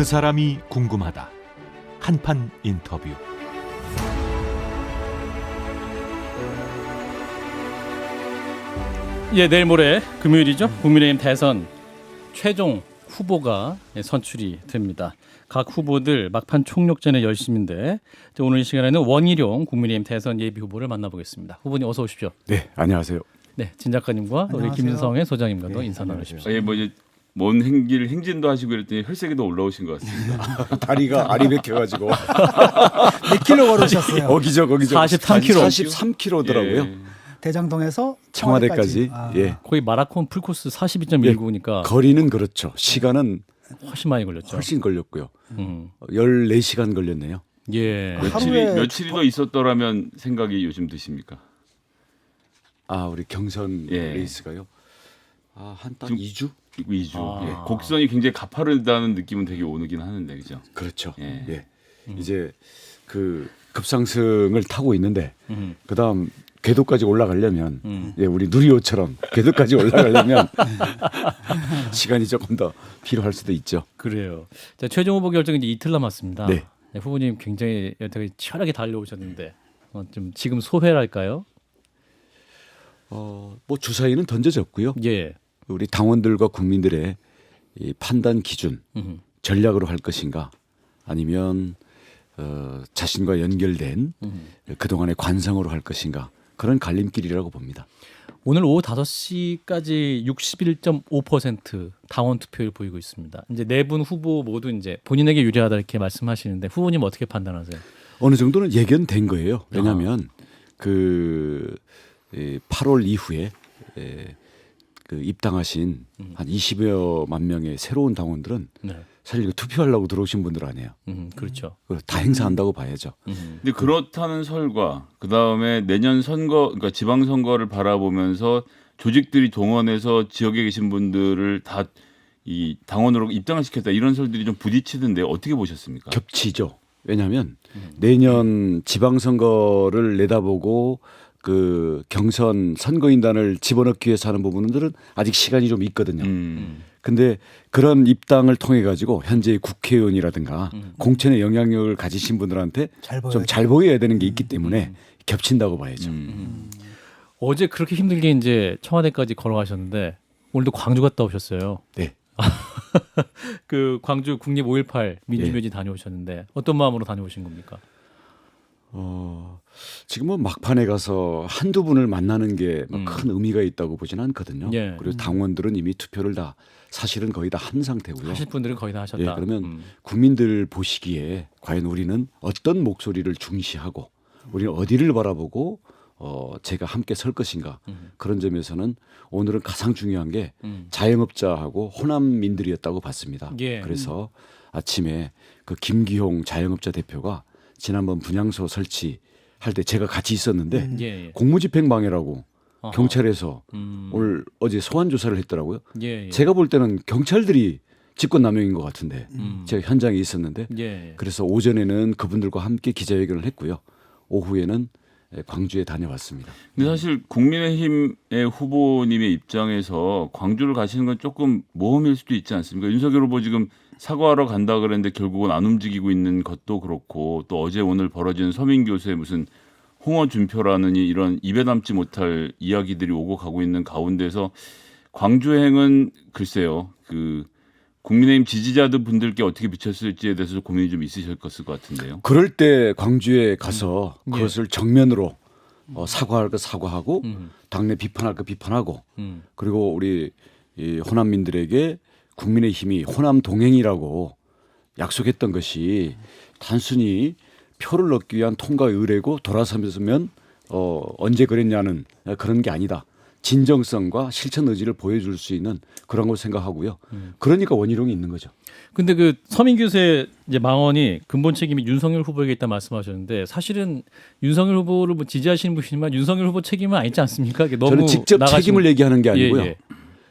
그 사람이 궁금하다. 한판 인터뷰. 예, 내일 모레 금요일이죠. 국민의힘 대선 최종 후보가 선출이 됩니다. 각 후보들 막판 총력전의 열심인데 오늘 이 시간에는 원희룡 국민의힘 대선 예비 후보를 만나보겠습니다. 후보님 어서 오십시오. 네, 안녕하세요. 네, 진 작가님과 우리 안녕하세요. 김윤성의 소장님과도 인사 나누십시오. 뭐 이제 먼 행진도 하시고 이랬더니 혈색이 더 올라오신 것 같습니다. 다리가 알이 맥혀가지고 몇 킬로 걸으셨어요? 거기죠. 43km. 43km더라고요. 예. 대장동에서 청와대까지. 아, 예. 거의 마라톤 풀코스 42.19니까 거리는 그렇죠. 시간은 훨씬 많이 걸렸죠. 훨씬 걸렸고요. 음. 14시간 걸렸네요. 예. 하루에 며칠이 더 있었더라면 생각이 요즘 드십니까? 아, 우리 경선 예. 레이스가요. 아, 한 딱 지금 2주? 2주. 아. 예. 곡선이 굉장히 가파르다는 느낌은 되게 오긴 하는데 그죠? 그렇죠. 예. 예. 이제 그 급상승을 타고 있는데 그다음 궤도까지 올라가려면 예, 우리 누리호처럼 궤도까지 올라가려면 시간이 조금 더 필요할 수도 있죠. 그래요. 자, 최종 후보 결정이 이제 이틀 남았습니다. 네. 네, 후보님 굉장히 되게 치열하게 달려오셨는데 좀 지금 소회랄까요? 뭐 주사위는 던져졌고요. 예. 우리 당원들과 국민들의 이 판단 기준, 전략으로 할 것인가, 아니면 자신과 연결된 그동안의 관성으로 할 것인가, 그런 갈림길이라고 봅니다. 오늘 오후 5시까지 61.5% 당원 투표율 보이고 있습니다. 이제 네 분 후보 모두 이제 본인에게 유리하다 이렇게 말씀하시는데 후보님 어떻게 판단하세요? 어느 정도는 예견된 거예요. 왜냐하면 그 8월 이후에 그 입당하신 한 20여만 명의 새로운 당원들은 네. 사실 이거 투표하려고 들어오신 분들 아니에요. 그렇죠. 그걸 다 행사한다고 봐야죠. 근데 그렇다는 설과 그 다음에 내년 선거, 그러니까 지방선거를 바라보면서 조직들이 동원해서 지역에 계신 분들을 다 이 당원으로 입당을 시켰다 이런 설들이 좀 부딪히던데 어떻게 보셨습니까? 겹치죠. 왜냐하면 내년 지방선거를 내다보고 그 경선 선거인단을 집어넣기 위해서 하는 부분들은 아직 시간이 좀 있거든요. 근데 그런 입당을 통해 가지고 현재의 국회의원이라든가 공천의 영향력을 가지신 분들한테 잘 좀 보여요. 잘 보여야 되는 게 있기 때문에 겹친다고 봐야죠. 어제 그렇게 힘들게 이제 청와대까지 걸어가셨는데 오늘도 광주 갔다 오셨어요. 네. 그 광주 국립 5.18 민주묘지 다녀오셨는데 어떤 마음으로 다녀오신 겁니까? 지금은 막판에 가서 한두 분을 만나는 게 큰 의미가 있다고 보지는 않거든요. 예. 그리고 당원들은 이미 투표를 다 사실은 거의 다 한 상태고요. 하실 분들은 거의 다 하셨다. 예, 그러면 국민들 보시기에 과연 우리는 어떤 목소리를 중시하고 우리는 어디를 바라보고 제가 함께 설 것인가 그런 점에서는 오늘은 가장 중요한 게 자영업자하고 호남민들이었다고 봤습니다. 예. 그래서 아침에 그 김기홍 자영업자 대표가 지난번 분향소 설치할 때 제가 같이 있었는데 예. 공무집행방해라고 어허. 경찰에서 오늘 어제 소환 조사를 했더라고요. 예. 제가 볼 때는 경찰들이 직권남용인 것 같은데 제가 현장에 있었는데 예. 그래서 오전에는 그분들과 함께 기자회견을 했고요. 오후에는 광주에 다녀왔습니다. 근데 사실 국민의힘의 후보님의 입장에서 광주를 가시는 건 조금 모험일 수도 있지 않습니까? 윤석열 후보 지금 사과하러 간다 그랬는데 결국은 안 움직이고 있는 것도 그렇고 또 어제 오늘 벌어진 서민 교수의 무슨 홍어 준표라는 이런 입에 담지 못할 이야기들이 오고 가고 있는 가운데서 광주행은 글쎄요. 그 국민의힘 지지자들 분들께 어떻게 비쳤을지에 대해서 고민이 좀 있으실 것일 것 같은데요. 그럴 때 광주에 가서 그것을 정면으로 사과할 거 사과하고 당내 비판할 거 비판하고 그리고 우리 이 호남민들에게 국민의힘이 호남 동행이라고 약속했던 것이 단순히 표를 얻기 위한 통과 의례고 돌아서면 언제 그랬냐는 그런 게 아니다. 진정성과 실천 의지를 보여줄 수 있는 그런 걸 생각하고요. 그러니까 원희룡이 있는 거죠. 근데 그 서민 교수의 이제 망언이 근본 책임이 윤석열 후보에게 있다 말씀하셨는데 사실은 윤석열 후보를 뭐 지지하시는 분이지만 윤석열 후보 책임은 아니지 않습니까? 너무 저는 직접 책임을 얘기하는 게 아니고요. 예.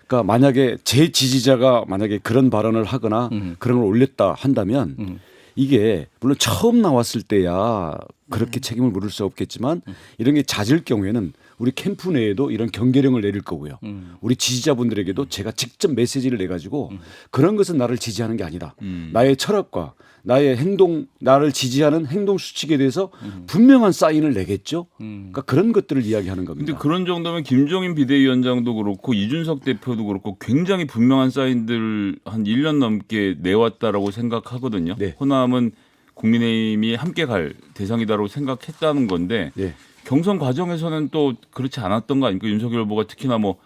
그러니까 만약에 제 지지자가 만약에 그런 발언을 하거나 그런 걸 올렸다 한다면 이게 물론 처음 나왔을 때야 그렇게 책임을 물을 수 없겠지만 이런 게 잦을 경우에는 우리 캠프 내에도 이런 경계령을 내릴 거고요. 우리 지지자분들에게도 제가 직접 메시지를 내가지고 그런 것은 나를 지지하는 게 아니다. 나의 철학과 나의 행동, 나를 지지하는 행동 수칙에 대해서 분명한 사인을 내겠죠. 그러니까 그런 것들을 이야기하는 겁니다. 근데 그런 정도면 김종인 비대위원장도 그렇고 이준석 대표도 그렇고 굉장히 분명한 사인들 한 1년 넘게 내왔다라고 생각하거든요. 네. 호남은 국민의힘이 함께 갈 대상이다라고 생각했다는 건데 네. 경선 과정에서는 또 그렇지 않았던 거 아닙니까? 윤석열 후보가 특히나 뭐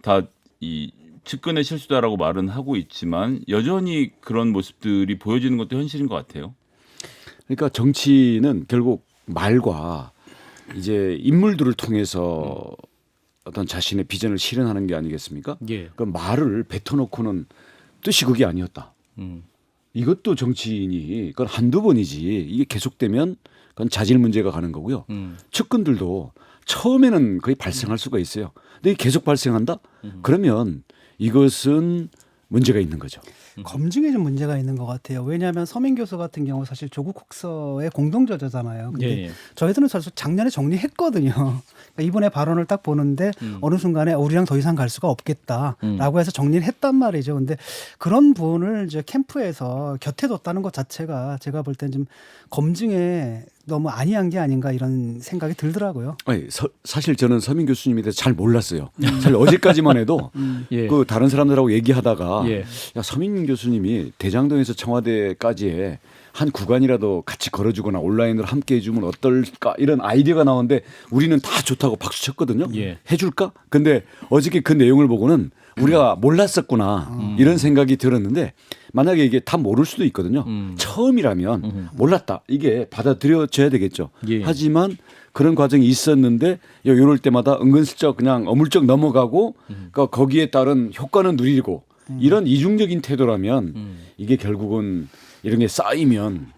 다 이 측근의 실수다라고 말은 하고 있지만 여전히 그런 모습들이 보여지는 것도 현실인 것 같아요. 그러니까 정치는 결국 말과 이제 인물들을 통해서 어떤 자신의 비전을 실현하는 게 아니겠습니까? 예. 그 말을 뱉어놓고는 뜻이 그게 아니었다. 음. 이것도 정치인이 그건 한두 번이지 이게 계속되면 그건 자질 문제가 가는 거고요. 측근들도 처음에는 거의 발생할 수가 있어요. 근데 이게 계속 발생한다? 그러면 이것은 문제가 있는 거죠. 검증에 좀 문제가 있는 것 같아요. 왜냐하면 서민 교수 같은 경우 사실 조국 국서의 공동저자잖아요. 근데 예, 예. 저희들은 사실 작년에 정리했거든요. 그러니까 이번에 발언을 딱 보는데 어느 순간에 우리랑 더 이상 갈 수가 없겠다라고 해서 정리를 했단 말이죠. 근데 그런 부분을 이제 캠프에서 곁에 뒀다는 것 자체가 제가 볼 땐 좀 검증에 너무 안이한 게 아닌가 이런 생각이 들더라고요. 아니, 사실 저는 서민 교수님에 대해서 잘 몰랐어요. 사실 어제까지만 해도 예. 그 다른 사람들하고 얘기하다가 예. 야, 서민 교수님이 대장동에서 청와대까지의 한 구간이라도 같이 걸어주거나 온라인으로 함께 해주면 어떨까 이런 아이디어가 나오는데 우리는 다 좋다고 박수 쳤거든요. 예. 해줄까? 근데 어저께 그 내용을 보고는 우리가 몰랐었구나 이런 생각이 들었는데 만약에 이게 다 모를 수도 있거든요. 처음이라면 몰랐다. 이게 받아들여져야 되겠죠. 예. 하지만 그런 과정이 있었는데 이럴 때마다 은근슬쩍 그냥 어물쩍 넘어가고 그러니까 거기에 따른 효과는 누리고 이런 이중적인 태도라면 이게 결국은 이런 게 쌓이면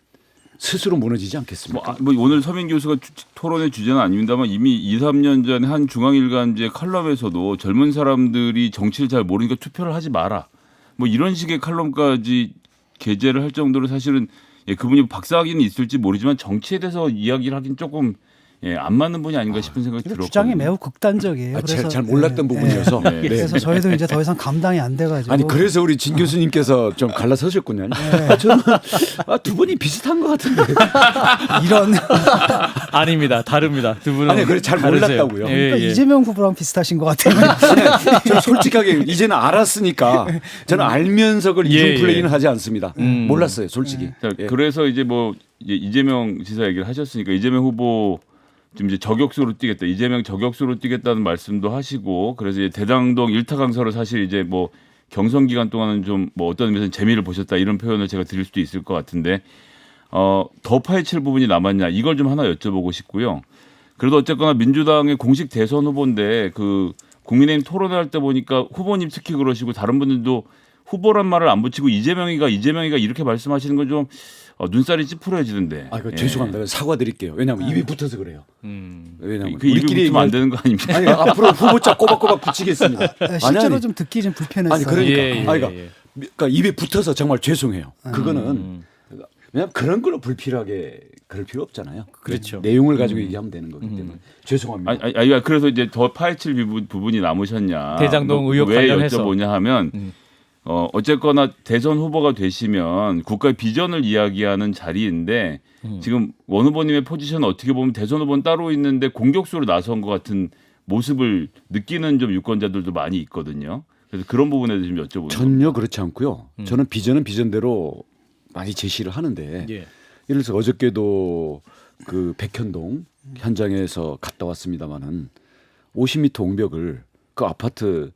스스로 무너지지 않겠습니까? 뭐 오늘 서민 교수가 토론의 주제는 아닙니다만 이미 2, 3년 전에 한 중앙일간지 칼럼에서도 젊은 사람들이 정치를 잘 모르니까 투표를 하지 마라. 뭐 이런 식의 칼럼까지 게재를 할 정도로 사실은 그분이 박사학위는 있을지 모르지만 정치에 대해서 이야기를 하긴 조금 안 맞는 분이 아닌가 싶은 생각이 근데 들었거든요. 주장이 매우 극단적이에요. 아, 그래서 잘 몰랐던 부분이어서. 네. 그래서 저희도 이제 더 이상 감당이 안 돼가지고. 아니 그래서 우리 진 교수님께서 좀 갈라서셨군요. 저는 두 분이 비슷한 것 같은데. 이런 아닙니다. 다릅니다. 두 분은 아니, 그래, 잘 다르세요. 몰랐다고요. 예, 그러니까 예. 이재명 후보랑 비슷하신 것 같아요. 저는 솔직하게 이제는 알았으니까 저는 알면서 그걸 예, 이중 예. 플레이는 하지 않습니다. 몰랐어요, 솔직히. 자, 예. 그래서 이제 뭐 이재명 지사 얘기를 하셨으니까 이재명 후보 지금 이제 저격수로 뛰겠다. 이재명 저격수로 뛰겠다는 말씀도 하시고 그래서 이제 대장동 일타 강사로 사실 이제 뭐 경선 기간 동안은 좀 뭐 어떤 의미에서 재미를 보셨다 이런 표현을 제가 드릴 수도 있을 것 같은데 더 파헤칠 부분이 남았냐 이걸 좀 하나 여쭤보고 싶고요. 그래도 어쨌거나 민주당의 공식 대선 후보인데 그 국민의힘 토론회 할 때 보니까 후보님 특히 그러시고 다른 분들도 후보란 말을 안 붙이고 이재명이가 이렇게 말씀하시는 건 좀 눈살이 찌푸려지던데. 죄송합니다. 사과드릴게요. 왜냐하면 입이 붙어서 그래요. 왜냐하면 그 입이 붙으면 안 되는 거 아닙니까? 아니 앞으로 후보자 꼬박꼬박 붙이겠습니다. 실제로 아니, 좀 듣기 좀 불편했어요. 아니 그러니까, 예, 예, 그러니까, 예. 그러니까 입에 붙어서 정말 죄송해요. 그거는 왜냐하면 그런 걸로 불필요하게 그럴 필요 없잖아요. 그렇죠. 내용을 가지고 얘기하면 되는 거기 때문에 죄송합니다. 아니, 그래서 이제 더 파헤칠 부분이 남으셨냐. 대장동 의혹 왜 관련해서. 여쭤보냐 하면 어쨌거나 대선 후보가 되시면 국가의 비전을 이야기하는 자리인데 지금 원 후보님의 포지션은 어떻게 보면 대선 후보는 따로 있는데 공격수로 나선 것 같은 모습을 느끼는 좀 유권자들도 많이 있거든요. 그래서 그런 부분에 대해서 좀 여쭤보는 전혀 그렇지 않고요. 저는 비전은 비전대로 많이 제시를 하는데 예. 예를 들어서 어저께도 그 백현동 현장에서 갔다 왔습니다마는 50m 옹벽을 그 아파트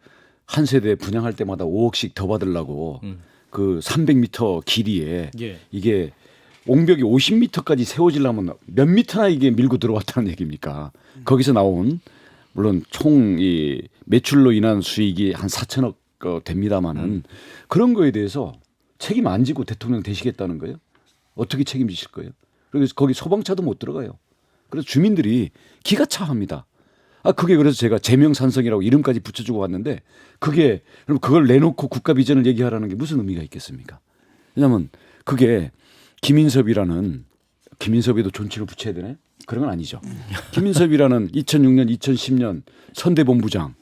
한 세대 분양할 때마다 5억씩 더 받으려고 그 300m 길이에 예. 이게 옹벽이 50m까지 세워지려면 몇 미터나 이게 밀고 들어왔다는 얘기입니까? 거기서 나온 물론 총 이 매출로 인한 수익이 한 4천억 됩니다마는 그런 거에 대해서 책임 안 지고 대통령 되시겠다는 거예요? 어떻게 책임지실 거예요? 그래서 거기 소방차도 못 들어가요. 그래서 주민들이 기가 차합니다. 그게 그래서 제가 제명산성이라고 이름까지 붙여주고 왔는데 그게 그럼 그걸 내놓고 국가 비전을 얘기하라는 게 무슨 의미가 있겠습니까? 왜냐하면 그게 김인섭이도 존치를 붙여야 되네. 그런 건 아니죠. 김인섭이라는 2006년, 2010년 선대본부장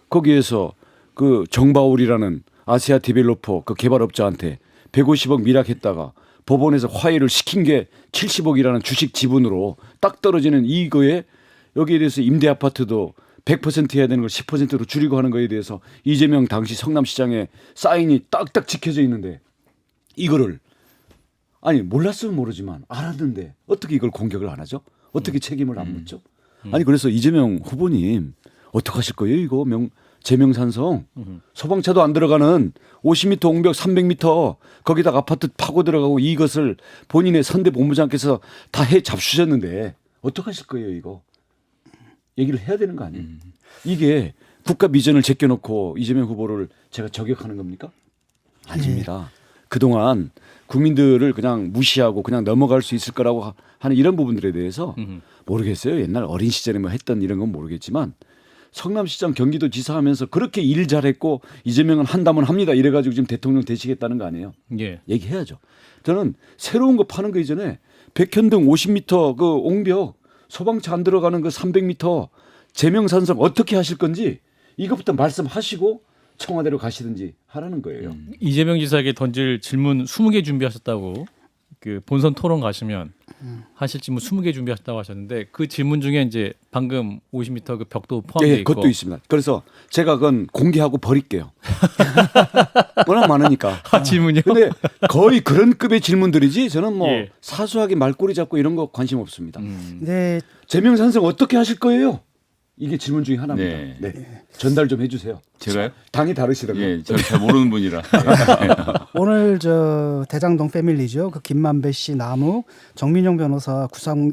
거기에서 그 정바울이라는 아시아 디벨로퍼 그 개발업자한테 150억 미락했다가 법원에서 화해를 시킨 게 70억이라는 주식 지분으로 딱 떨어지는 이거에 여기에 대해서 임대 아파트도 100% 해야 되는 걸 10%로 줄이고 하는 거에 대해서 이재명 당시 성남시장의 사인이 딱딱 지켜져 있는데 이거를 아니 몰랐으면 모르지만 알았는데 어떻게 이걸 공격을 안 하죠? 어떻게 책임을 안 묻죠? 아니 그래서 이재명 후보님 어떡하실 거예요 이거 제명산성 소방차도 안 들어가는 50m 옹벽 300m 거기다가 아파트 파고 들어가고 이것을 본인의 선대 본부장께서 다 해 잡수셨는데 어떡하실 거예요 이거 얘기를 해야 되는 거 아니에요? 이게 국가 비전을 제껴놓고 이재명 후보를 제가 저격하는 겁니까? 아닙니다. 그동안 국민들을 그냥 무시하고 그냥 넘어갈 수 있을 거라고 하는 이런 부분들에 대해서 모르겠어요. 옛날 어린 시절에 뭐 했던 이런 건 모르겠지만 성남시장 경기도지사 하면서 그렇게 일 잘했고 이재명은 한다면 합니다. 이래가지고 지금 대통령 되시겠다는 거 아니에요. 예. 얘기해야죠. 저는 새로운 거 파는 거 이전에 백현동 50m 그 옹벽 소방차 안 들어가는 그 300m 제명산성 어떻게 하실 건지 이것부터 말씀하시고 청와대로 가시든지 하라는 거예요. 이재명 지사에게 던질 질문 20개 준비하셨다고 그 본선 토론 가시면 하실 질문 20개 준비하셨다고 하셨는데 그 질문 중에 이제 방금 50m 그 벽도 포함되어 예, 있고 그것도 있습니다. 그래서 제가 그건 공개하고 버릴게요. 워낙 많으니까. 질문이요? 근데 거의 그런 급의 질문들이지 저는 뭐 예. 사소하게 말꼬리 잡고 이런 거 관심 없습니다. 네, 제명산성 어떻게 하실 거예요? 이게 질문 중에 하나입니다. 네. 네. 전달 좀 해주세요. 제가요? 당이 다르시다고요. 예, 저 잘 모르는 분이라. 오늘 저 대장동 패밀리죠. 그 김만배 씨, 남욱, 정민용 변호사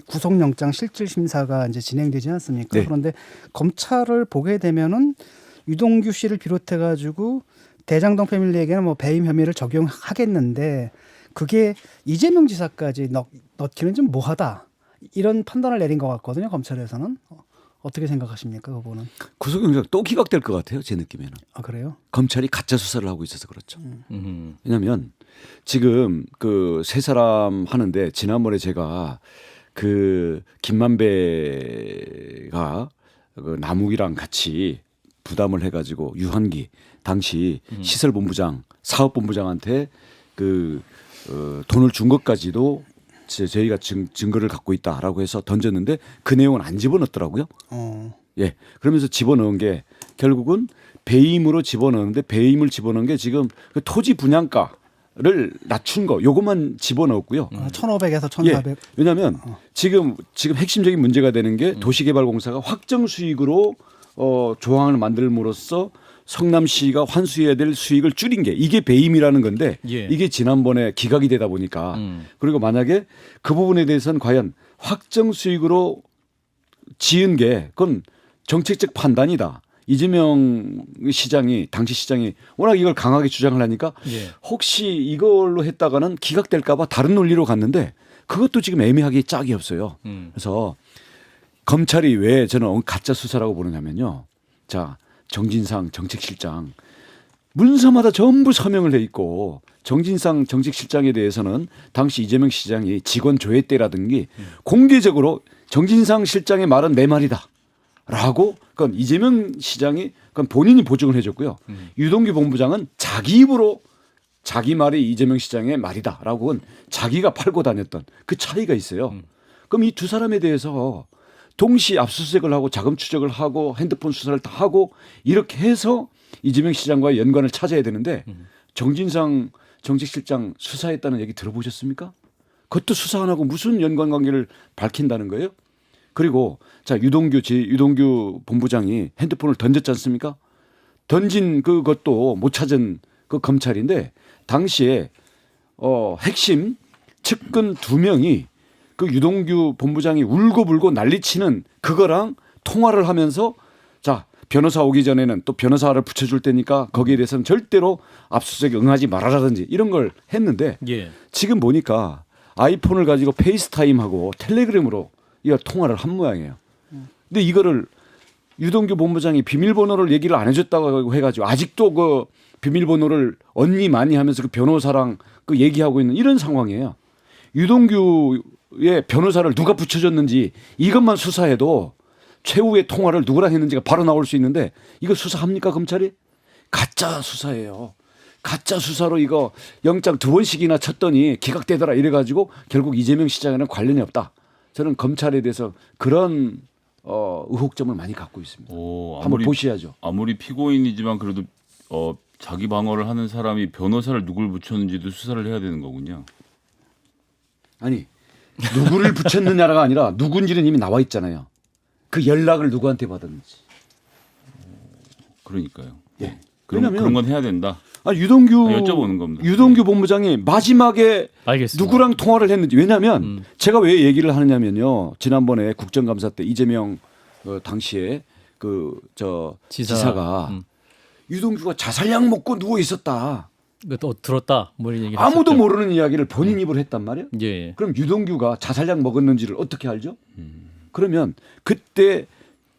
구속영장 실질 심사가 이제 진행되지 않습니까? 네. 그런데 검찰을 보게 되면은 유동규 씨를 비롯해 가지고 대장동 패밀리에게는 뭐 배임 혐의를 적용하겠는데 그게 이재명 지사까지 넣기는 좀 뭐하다 이런 판단을 내린 것 같거든요. 검찰에서는 어떻게 생각하십니까, 그거는? 구속영장 또 기각될 것 같아요. 제 느낌에는. 아 그래요? 검찰이 가짜 수사를 하고 있어서 그렇죠. 왜냐하면 지금 그 세 사람 하는데 지난번에 제가 그 김만배가 그 남욱이랑 같이 부담을 해가지고 유한기 당시 시설본부장 사업본부장한테 그 돈을 준 것까지도 저희가 증거를 갖고 있다라고 해서 던졌는데 그 내용은 안 집어넣었더라고요. 예. 그러면서 집어넣은 게 결국은 배임으로 집어넣었는데 배임을 집어넣은 게 지금 그 토지 분양가를 낮춘 거 요것만 집어넣었고요. 1,500에서 1,400. 예. 왜냐하면 지금 핵심적인 문제가 되는 게 도시개발공사가 확정 수익으로 조항을 만들므로써 성남시가 환수해야 될 수익을 줄인 게 이게 배임이라는 건데 예. 이게 지난번에 기각이 되다 보니까 그리고 만약에 그 부분에 대해서는 과연 확정 수익으로 지은 게 그건 정책적 판단이다. 이재명 시장이 당시 시장이 워낙 이걸 강하게 주장을 하니까 예. 혹시 이걸로 했다가는 기각될까 봐 다른 논리로 갔는데 그것도 지금 애매하게 짝이 없어요. 그래서 검찰이 왜 저는 가짜 수사라고 보느냐면요. 자, 정진상 정책실장 문서마다 전부 서명을 해 있고 정진상 정책실장에 대해서는 당시 이재명 시장이 직원 조회 때라든지 공개적으로 정진상 실장의 말은 내 말이다. 라고 그건 이재명 시장이 그건 본인이 보증을 해줬고요. 유동규 본부장은 자기 입으로 자기 말이 이재명 시장의 말이다라고는 자기가 팔고 다녔던 그 차이가 있어요. 그럼 이 두 사람에 대해서 동시에 압수수색을 하고 자금 추적을 하고 핸드폰 수사를 다 하고 이렇게 해서 이재명 시장과의 연관을 찾아야 되는데 정진상 정책실장 수사했다는 얘기 들어보셨습니까? 그것도 수사 안 하고 무슨 연관관계를 밝힌다는 거예요? 그리고 자 유동규 본부장이 핸드폰을 던졌지 않습니까? 던진 그것도 못 찾은 그 검찰인데 당시에 핵심 측근 2명이 그 유동규 본부장이 울고불고 난리치는 그거랑 통화를 하면서 자 변호사 오기 전에는 또 변호사를 붙여줄 테니까 거기에 대해서는 절대로 압수수색에 응하지 말아라든지 이런 걸 했는데 예. 지금 보니까 아이폰을 가지고 페이스타임하고 텔레그램으로 이거 통화를 한 모양이에요. 근데 이거를 유동규 본부장이 비밀번호를 얘기를 안 해줬다고 해가지고 아직도 그 비밀번호를 언니 많이 하면서 그 변호사랑 그 얘기하고 있는 이런 상황이에요. 유동규 변호사를 누가 붙여줬는지 이것만 수사해도 최후의 통화를 누구랑 했는지가 바로 나올 수 있는데 이거 수사합니까 검찰이? 가짜 수사예요. 가짜 수사로 이거 영장 2번씩이나 쳤더니 기각되더라 이래가지고 결국 이재명 시장에는 관련이 없다. 저는 검찰에 대해서 그런 의혹점을 많이 갖고 있습니다. 한번 보셔야죠. 아무리 피고인이지만 그래도 자기 방어를 하는 사람이 변호사를 누굴 붙였는지도 수사를 해야 되는 거군요. 아니 누구를 붙였느냐가 아니라 누군지는 이미 나와 있잖아요. 그 연락을 누구한테 받았는지. 그러니까요. 예. 그런 건 해야 된다. 여쭤보는 겁니다. 유동규 본부장이 마지막에 알겠습니다. 누구랑 통화를 했는지. 왜냐하면 제가 왜 얘기를 하느냐면요. 지난번에 국정감사 때 이재명 당시에 지사가 유동규가 자살약 먹고 누워 있었다. 또 들었다. 뭐 이런 얘기를 아무도 했었죠. 모르는 이야기를 본인 입으로 했단 말이에요. 예. 그럼 유동규가 자살약 먹었는지를 어떻게 알죠? 그러면 그때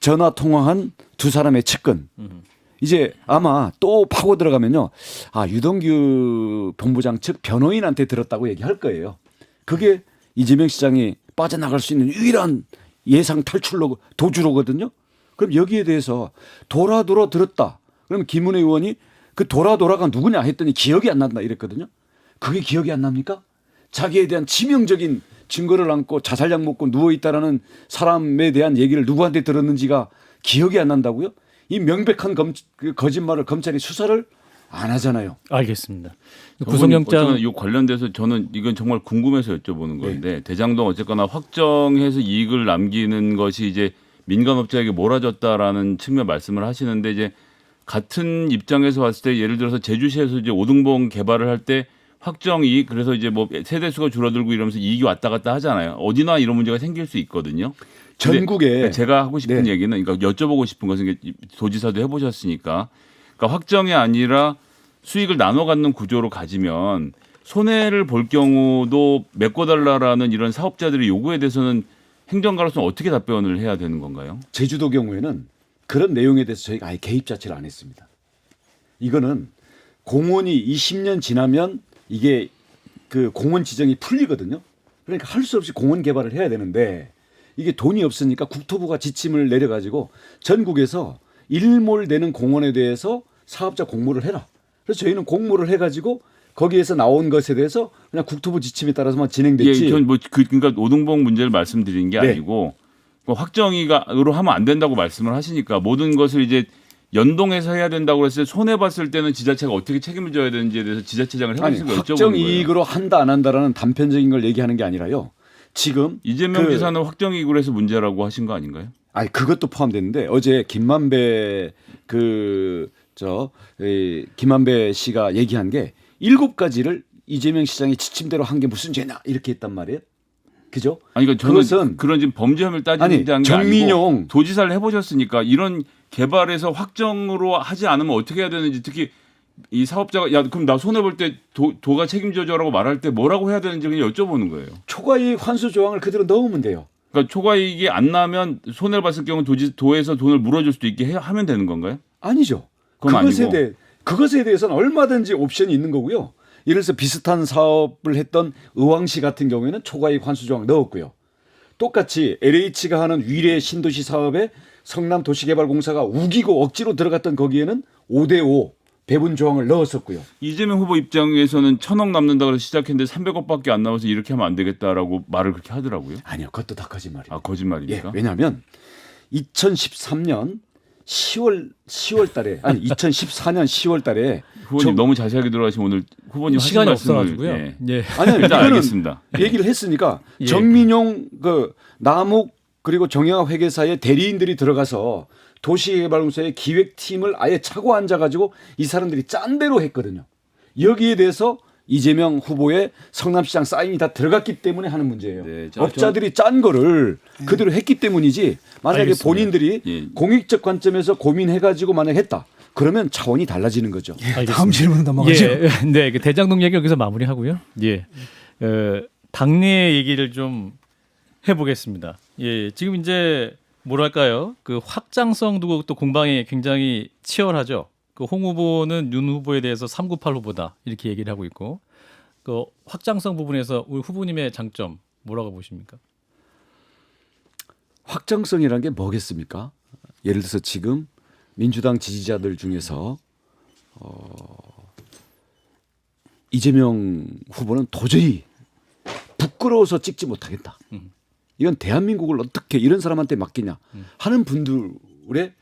전화 통화한 두 사람의 측근. 이제 아마 또 파고 들어가면요. 유동규 본부장 측 변호인한테 들었다고 얘기할 거예요. 그게 이재명 시장이 빠져나갈 수 있는 유일한 예상 탈출로 도주로거든요. 그럼 여기에 대해서 돌아 들었다. 그러면 김은혜 의원이 그 돌아가 누구냐 했더니 기억이 안 난다 이랬거든요. 그게 기억이 안 납니까? 자기에 대한 치명적인 증거를 안고 자살약 먹고 누워있다라는 사람에 대한 얘기를 누구한테 들었는지가 기억이 안 난다고요? 이 명백한 거짓말을 검찰이 수사를 안 하잖아요. 알겠습니다. 구속영장 이 관련돼서 저는 이건 정말 궁금해서 여쭤보는 건데 대장동 어쨌거나 확정해서 이익을 남기는 것이 이제 민간업자에게 몰아줬다라는 측면 말씀을 하시는데 이제 같은 입장에서 봤을 때 예를 들어서 제주시에서 이제 오등봉 개발을 할 때 확정 이익 그래서 이제 뭐 세대수가 줄어들고 이러면서 이익이 왔다 갔다 하잖아요. 어디나 이런 문제가 생길 수 있거든요. 전국에 제가 하고 싶은 얘기는 그러니까 여쭤보고 싶은 것은 도지사도 해보셨으니까 그러니까 확정이 아니라 수익을 나눠 갖는 구조로 가지면 손해를 볼 경우도 메꿔달라라는 이런 사업자들의 요구에 대해서는 행정가로서 어떻게 답변을 해야 되는 건가요? 제주도 경우에는 그런 내용에 대해서 저희가 아예 개입 자체를 안 했습니다. 이거는 공원이 20년 지나면 이게 그 공원 지정이 풀리거든요. 그러니까 할 수 없이 공원 개발을 해야 되는데 이게 돈이 없으니까 국토부가 지침을 내려가지고 전국에서 일몰되는 공원에 대해서 사업자 공모를 해라. 그래서 저희는 공모를 해가지고 거기에서 나온 것에 대해서 그냥 국토부 지침에 따라서만 진행됐지. 그러니까 오등봉 문제를 말씀드린 게 아니고 확정이가로 하면 안 된다고 말씀을 하시니까 모든 것을 이제 연동해서 해야 된다고 했을 때 손해 봤을 때는 지자체가 어떻게 책임을 져야 되는지에 대해서 지자체장을 해보시는 거 여쭤보는 확정 거예요. 이익으로 한다 안 한다라는 단편적인 걸 얘기하는 게 아니라요. 지금 이재명 지사는 확정 이익으로 해서 문제라고 하신 거 아닌가요? 그것도 포함됐는데 어제 김만배 김만배 씨가 얘기한 게 7가지를 이재명 시장이 지침대로 한 게 무슨 죄냐 이렇게 했단 말이에요. 그죠? 아니 그러니까 저는 그것은 그런 지금 범죄 혐의를 따지는 게 아니고 정민용 도지사를 해보셨으니까 이런 개발에서 확정으로 하지 않으면 어떻게 해야 되는지 특히 이 사업자가 그럼 나 손해 볼 때 도가 책임져줘라고 말할 때 뭐라고 해야 되는지 그냥 여쭤보는 거예요. 초과이익 환수 조항을 그대로 넣으면 돼요. 그러니까 초과이익이 안 나면 손해를 봤을 경우 도에서 돈을 물어줄 수도 있게 하면 되는 건가요? 아니죠. 그것에 대해서는 얼마든지 옵션이 있는 거고요. 예를 들어서 비슷한 사업을 했던 의왕시 같은 경우에는 초과이익 환수 조항 넣었고요. 똑같이 LH가 하는 위례 신도시 사업에 성남도시개발공사가 우기고 억지로 들어갔던 거기에는 5대5 배분 조항을 넣었었고요. 이재명 후보 입장에서는 1,000억 남는다고 해서 시작했는데 300억밖에 안 남아서 이렇게 하면 안 되겠다라고 말을 그렇게 하더라고요. 아니요. 그것도 다 거짓말이에요. 거짓말입니까? 왜냐하면 2013년 10월 달에 2014년 10월 달에 후보님 너무 자세하게 들어가시면 오늘 후보님 시간이 하신 말씀을 없어가지고요. 아니요. 일단 알겠습니다. 얘기를 했으니까 정민용 남욱 그리고 정영학 회계사의 대리인들이 들어가서 도시개발공사의 기획팀을 아예 차고 앉아가지고 이 사람들이 짠 대로 했거든요. 여기에 대해서 이재명 후보의 성남시장 사인이 다 들어갔기 때문에 하는 문제예요. 업자들이 짠 거를 그대로 했기 때문이지 만약에 알겠습니다. 본인들이 공익적 관점에서 고민해가지고 만약 했다. 그러면 차원이 달라지는 거죠. 다음 질문 넘어가죠. 네, 그 대장동 얘기 여기서 마무리하고요. 당내 얘기를 좀 해보겠습니다. 지금 이제 뭐랄까요? 그 확장성 두고 또 공방이 굉장히 치열하죠. 그 홍 후보는 윤 후보에 대해서 398 후보다 이렇게 얘기를 하고 있고 그 확장성 부분에서 우리 후보님의 장점 뭐라고 보십니까? 확정성이라는 게 뭐겠습니까? 예를 들어서 지금 민주당 지지자들 중에서 이재명 후보는 도저히 부끄러워서 찍지 못하겠다. 이건 대한민국을 어떻게 이런 사람한테 맡기냐 하는 분들의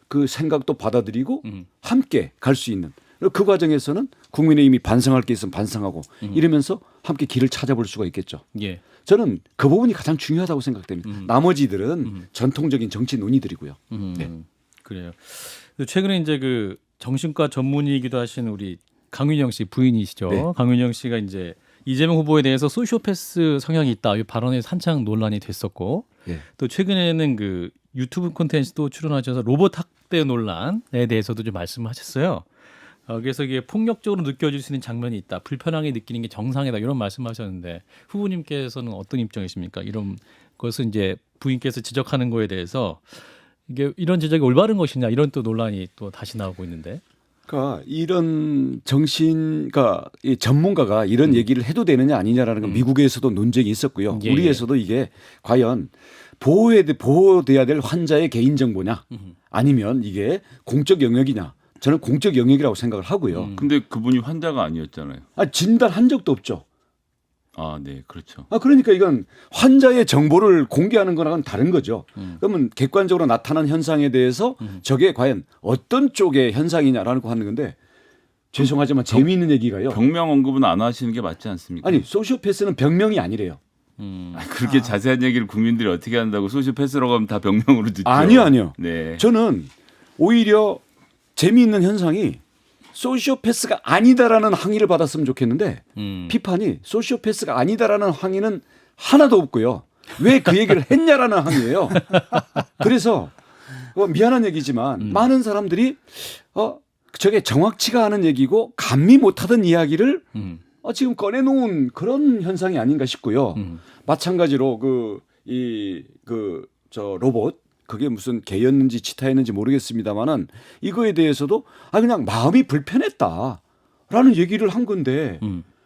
그 생각도 받아들이고 함께 갈 수 있는 그 과정에서는 국민의힘이 반성할 게 있으면 반성하고 이러면서 함께 길을 찾아볼 수가 있겠죠. 예. 저는 그 부분이 가장 중요하다고 생각됩니다. 나머지들은 전통적인 정치 논의들이고요. 네. 그래요. 최근에 이제 그 정신과 전문의이기도 하신 우리 강윤영 씨 부인이시죠. 네. 강윤영 씨가 이제 이재명 후보에 대해서 소시오패스 성향이 있다. 이 발언에서 한창 논란이 됐었고 예. 또 최근에는 그 유튜브 콘텐츠도 출연하셔서 로봇 학대 논란에 대해서도 좀 말씀하셨어요. 그래서 이게 폭력적으로 느껴질 수 있는 장면이 있다. 불편하게 느끼는 게 정상이다. 이런 말씀하셨는데 후보님께서는 어떤 입장이십니까? 이런 것을 이제 부인께서 지적하는 거에 대해서 이게 이런 지적이 올바른 것이냐 이런 또 논란이 또 다시 나오고 있는데. 그러니까 이런 정신과 이 전문가가 이런 얘기를 해도 되느냐 아니냐라는 건 미국에서도 논쟁이 있었고요. 예, 우리에서도 이게 과연 보호돼야 될 환자의 개인 정보냐 아니면 이게 공적 영역이냐. 저는 공적 영역이라고 생각을 하고요. 근데 그분이 환자가 아니었잖아요. 진단한 적도 없죠. 아, 네, 그렇죠. 그러니까 이건 환자의 정보를 공개하는 거랑은 다른 거죠. 그러면 객관적으로 나타난 현상에 대해서 저게 과연 어떤 쪽의 현상이냐라는 거 하는 건데 죄송하지만 재미있는 얘기가요. 병명 언급은 안 하시는 게 맞지 않습니까? 아니 소시오패스는 병명이 아니래요. 그렇게 자세한 얘기를 국민들이 어떻게 한다고 소시오패스라고 하면 다 병명으로 듣죠. 아니요. 네. 저는 오히려 재미있는 현상이 소시오패스가 아니다라는 항의를 받았으면 좋겠는데 비판이 소시오패스가 아니다라는 항의는 하나도 없고요. 왜 그 얘기를 했냐라는 항의예요. 그래서 미안한 얘기지만 많은 사람들이 저게 정확치가 않은 얘기고 감미 못하던 이야기를 지금 꺼내놓은 그런 현상이 아닌가 싶고요. 마찬가지로 저 로봇 그게 무슨 개였는지 치타였는지 모르겠습니다만은 이거에 대해서도 그냥 마음이 불편했다라는 얘기를 한 건데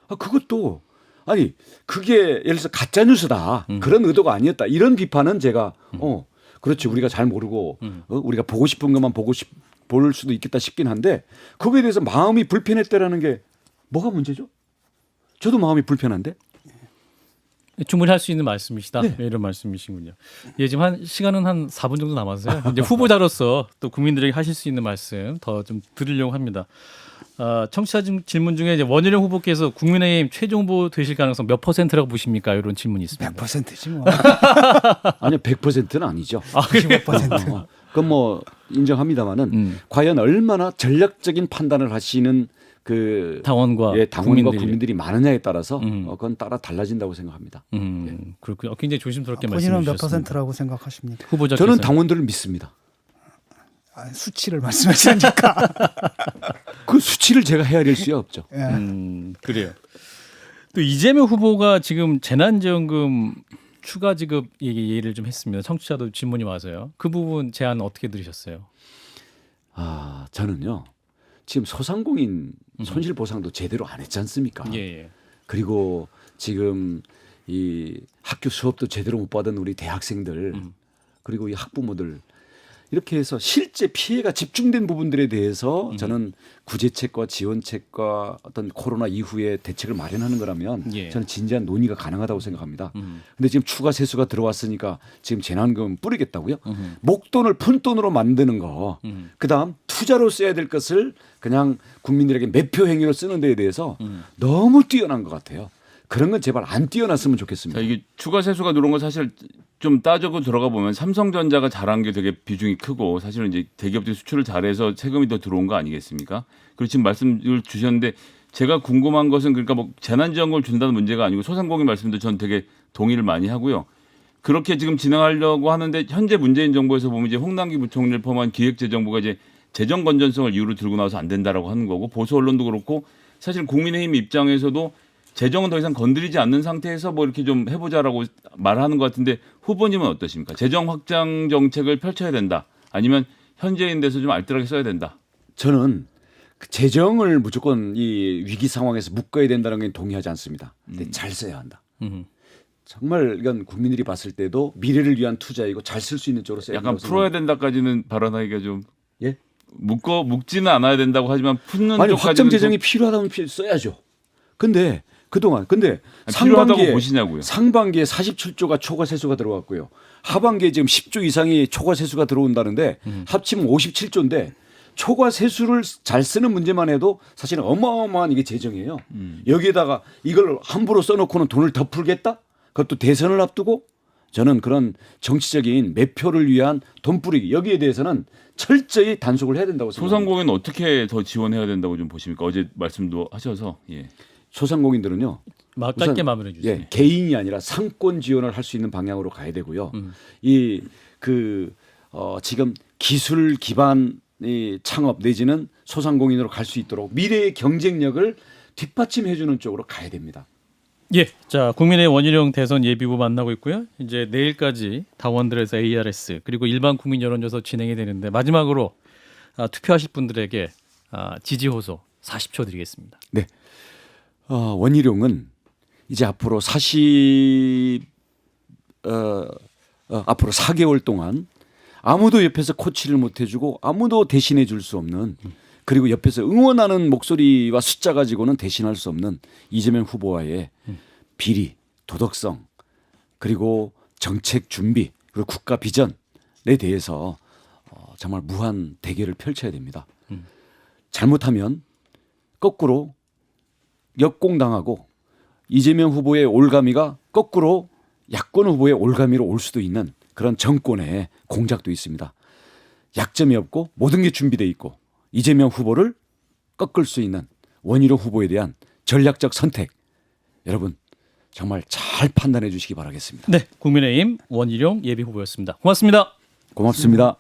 그것도 그게 예를 들어서 가짜 뉴스다 그런 의도가 아니었다 이런 비판은 제가 그렇지 우리가 잘 모르고 우리가 보고 싶은 것만 볼 수도 있겠다 싶긴 한데 그거에 대해서 마음이 불편했다라는 게 뭐가 문제죠? 저도 마음이 불편한데. 충분히 할 수 있는 말씀이시다. 네. 이런 말씀이시군요. 예, 지금 시간은 한 4분 정도 남았어요. 이제 후보자로서 또 국민들에게 하실 수 있는 말씀 더 좀 드리려고 합니다. 청취자 질문 중에 이제 원희룡 후보께서 국민의힘 최종 후보 되실 가능성 몇 %라고 보십니까? 이런 질문이 있습니다. 100%지 뭐. 아니요, 100%는 아니죠. 95%. 그건 뭐 인정합니다만은 과연 얼마나 전략적인 판단을 하시는 그 당원과 국민들이 많으냐에 따라서 그건 따라 달라진다고 생각합니다. 그렇군요. 굉장히 조심스럽게 본인은 말씀해 몇 주셨습니다. %라고 생각하십니까? 후보자께서 저는 당원들을 믿습니다. 수치를 말씀하시니까. 그 수치를 제가 헤아릴 수야 없죠. 그래요. 또 이재명 후보가 지금 재난지원금 추가 지급 얘기를 좀 했습니다. 청취자도 질문이 와서요. 그 부분 제안 어떻게 들으셨어요? 저는요. 지금 소상공인 손실보상도 제대로 안 했지 않습니까? 예. 그리고 지금 이 학교 수업도 제대로 못 받은 우리 대학생들 그리고 이 학부모들 이렇게 해서 실제 피해가 집중된 부분들에 대해서 저는 구제책과 지원책과 어떤 코로나 이후에 대책을 마련하는 거라면 저는 진지한 논의가 가능하다고 생각합니다. 근데 지금 추가 세수가 들어왔으니까 지금 재난금 뿌리겠다고요? 목돈을 푼돈으로 만드는 거. 그다음 투자로 써야 될 것을 그냥 국민들에게 매표 행위로 쓰는 데에 대해서 너무 뛰어난 것 같아요. 그런 건 제발 안 뛰어났으면 좋겠습니다. 자, 이게 추가 세수가 들어온 건 사실 좀 따지고 들어가 보면 삼성전자가 잘한 게 되게 비중이 크고 사실은 이제 대기업들이 수출을 잘해서 세금이 더 들어온 거 아니겠습니까? 그리고 지금 말씀을 주셨는데 제가 궁금한 것은 그러니까 뭐 재난지원금을 준다는 문제가 아니고 소상공인 말씀도 전 되게 동의를 많이 하고요. 그렇게 지금 진행하려고 하는데 현재 문재인 정부에서 보면 이제 홍남기 부총리를 포함한 기획재정부가 이제 재정 건전성을 이유로 들고 나와서 안 된다라고 하는 거고 보수 언론도 그렇고 사실 국민의힘 입장에서도 재정은 더 이상 건드리지 않는 상태에서 뭐 이렇게 좀 해보자라고 말하는 것 같은데 후보님은 어떠십니까? 재정 확장 정책을 펼쳐야 된다. 아니면 현재인 데서 좀 알뜰하게 써야 된다. 저는 재정을 무조건 이 위기 상황에서 묶어야 된다는 건 동의하지 않습니다. 근데 잘 써야 한다. 정말 이건 국민들이 봤을 때도 미래를 위한 투자이고 잘 쓸 수 있는 쪽으로 써야 약간 된다고 풀어야 된다까지는 발언하기가 좀 예? 묶지는 않아야 된다고 하지만 푸는 아니 쪽까지는 확정 재정이 필요하다면 써야죠. 근데 그동안 필요하다고 보시냐고요. 상반기에 47조가 초과 세수가 들어왔고요. 하반기에 지금 10조 이상이 초과 세수가 들어온다는데 합치면 57조인데 초과 세수를 잘 쓰는 문제만 해도 사실은 어마어마한 이게 재정이에요. 여기에다가 이걸 함부로 써놓고는 돈을 더 풀겠다? 그것도 대선을 앞두고 저는 그런 정치적인 매표를 위한 돈 뿌리기 여기에 대해서는 철저히 단속을 해야 된다고 생각합니다. 소상공인은 어떻게 더 지원해야 된다고 좀 보십니까? 어제 말씀도 하셔서 예. 소상공인들은요. 짧게 우선, 마무리해 주세요. 예, 개인이 아니라 상권 지원을 할 수 있는 방향으로 가야 되고요. 지금 기술 기반 이 창업 내지는 소상공인으로 갈 수 있도록 미래의 경쟁력을 뒷받침해 주는 쪽으로 가야 됩니다. 예, 자 국민의 원희룡 대선 예비후보 만나고 있고요. 이제 내일까지 당원들에서 ARS 그리고 일반 국민 여론조사 진행이 되는데 마지막으로 투표하실 분들에게 지지 호소 40초 드리겠습니다. 네, 원희룡은 이제 앞으로 앞으로 4개월 동안 아무도 옆에서 코치를 못 해주고 아무도 대신해 줄 수 없는 그리고 옆에서 응원하는 목소리와 숫자 가지고는 대신할 수 없는 이재명 후보와의 비리, 도덕성 그리고 정책 준비 그리고 국가 비전에 대해서 정말 무한 대결을 펼쳐야 됩니다. 잘못하면 거꾸로 역공당하고 이재명 후보의 올가미가 거꾸로 야권 후보의 올가미로 올 수도 있는 그런 정권의 공작도 있습니다. 약점이 없고 모든 게 준비되어 있고 이재명 후보를 꺾을 수 있는 원희룡 후보에 대한 전략적 선택 여러분 정말 잘 판단해 주시기 바라겠습니다. 네, 국민의힘 원희룡 예비후보였습니다. 고맙습니다. 고맙습니다.